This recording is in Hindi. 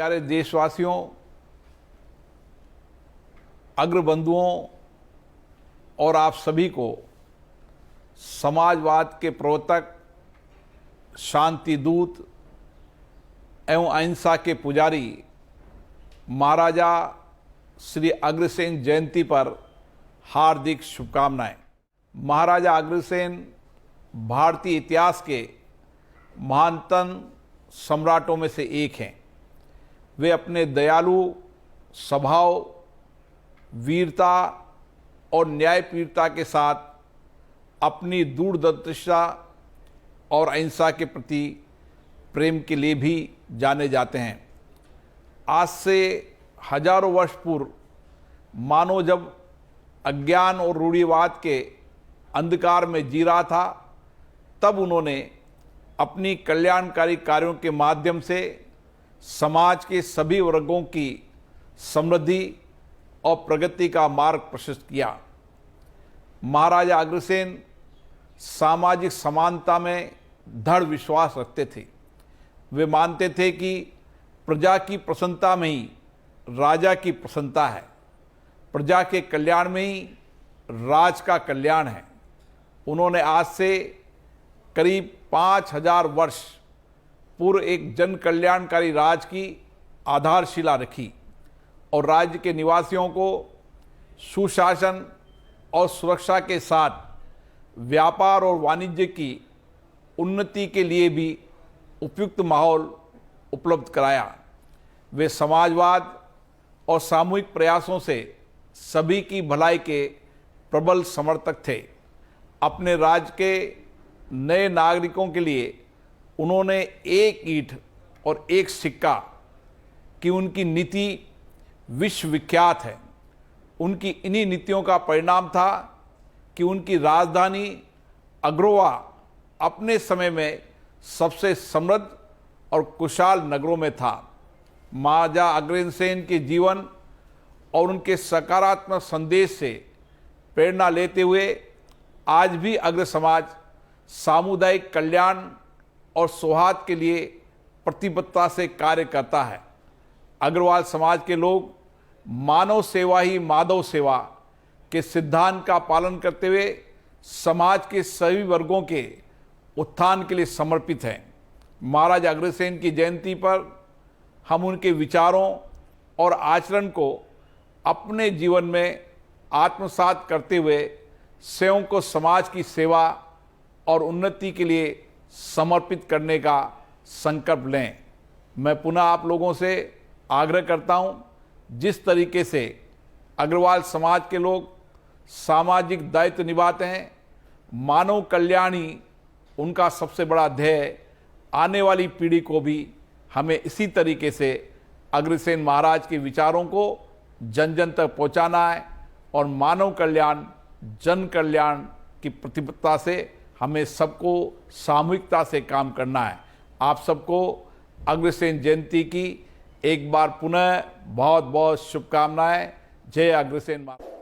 प्यारे देशवासियों, अग्रबंधुओं और आप सभी को समाजवाद के प्रवर्तक, शांति दूत एवं अहिंसा के पुजारी महाराजा श्री अग्रसेन जयंती पर हार्दिक शुभकामनाएं। महाराजा अग्रसेन भारतीय इतिहास के महानतम सम्राटों में से एक हैं। वे अपने दयालु स्वभाव, वीरता और न्यायप्रियता के साथ अपनी दूरदर्शिता और अहिंसा के प्रति प्रेम के लिए भी जाने जाते हैं। आज से हजारों वर्ष पूर्व मानव जब अज्ञान और रूढ़िवाद के अंधकार में जी रहा था, तब उन्होंने अपनी कल्याणकारी कार्यों के माध्यम से समाज के सभी वर्गों की समृद्धि और प्रगति का मार्ग प्रशस्त किया। महाराजा अग्रसेन सामाजिक समानता में दृढ़ विश्वास रखते थे। वे मानते थे कि प्रजा की प्रसन्नता में ही राजा की प्रसन्नता है, प्रजा के कल्याण में ही राज का कल्याण है। उन्होंने आज से करीब 5000 वर्ष पूर्व एक जन कल्याणकारी राज की आधारशिला रखी और राज्य के निवासियों को सुशासन और सुरक्षा के साथ व्यापार और वाणिज्य की उन्नति के लिए भी उपयुक्त माहौल उपलब्ध कराया। वे समाजवाद और सामूहिक प्रयासों से सभी की भलाई के प्रबल समर्थक थे। अपने राज्य के नए नागरिकों के लिए उन्होंने एक ईंट और एक सिक्का की उनकी नीति विश्वविख्यात है। उनकी इन्हीं नीतियों का परिणाम था कि उनकी राजधानी अग्रोवा अपने समय में सबसे समृद्ध और कुशल नगरों में था। महाराजा अग्रसेन के जीवन और उनके सकारात्मक संदेश से प्रेरणा लेते हुए आज भी अग्र समाज सामुदायिक कल्याण और सौहार्द के लिए प्रतिबद्धता से कार्य करता है। अग्रवाल समाज के लोग मानव सेवा ही माधव सेवा के सिद्धांत का पालन करते हुए समाज के सभी वर्गों के उत्थान के लिए समर्पित हैं। महाराजा अग्रसेन की जयंती पर हम उनके विचारों और आचरण को अपने जीवन में आत्मसात करते हुए स्वयं को समाज की सेवा और उन्नति के लिए समर्पित करने का संकल्प लें। मैं पुनः आप लोगों से आग्रह करता हूं, जिस तरीके से अग्रवाल समाज के लोग सामाजिक दायित्व निभाते हैं, मानव कल्याण ही उनका सबसे बड़ा ध्येय, आने वाली पीढ़ी को भी हमें इसी तरीके से अग्रसेन महाराज के विचारों को जन जन तक पहुंचाना है और मानव कल्याण, जन कल्याण की प्रतिबद्धता से हमें सबको सामूहिकता से काम करना है। आप सबको अग्रसेन जयंती की एक बार पुनः बहुत बहुत शुभकामनाएं। जय अग्रसेन महाराज।